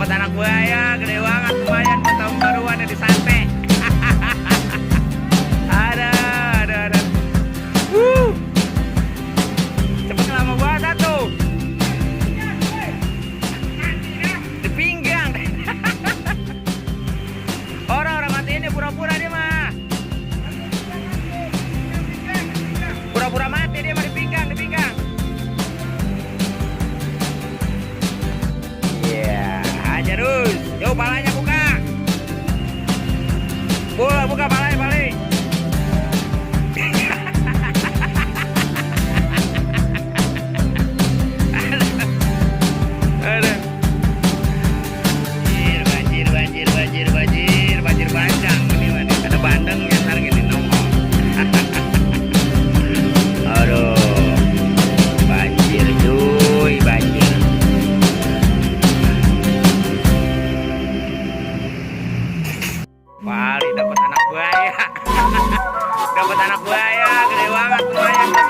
Dapat anak buaya gede banget, lumayan buat tahun baruan di sate. Ada. Cepet lama banget tuh. Di pinggang. Orang mati ini pura-pura dia mah. Pura-pura mati dia mah di pinggang. Iya, aja terus. Yuk palanya buka. Buka palanya balik. Ada. Banjir bandang ini mah. Ada bandengnya ntar gini nongol. Aduh. Banjir cuy, banjir. Wali dapat anak buaya. Dapat anak buaya gede banget lumayan.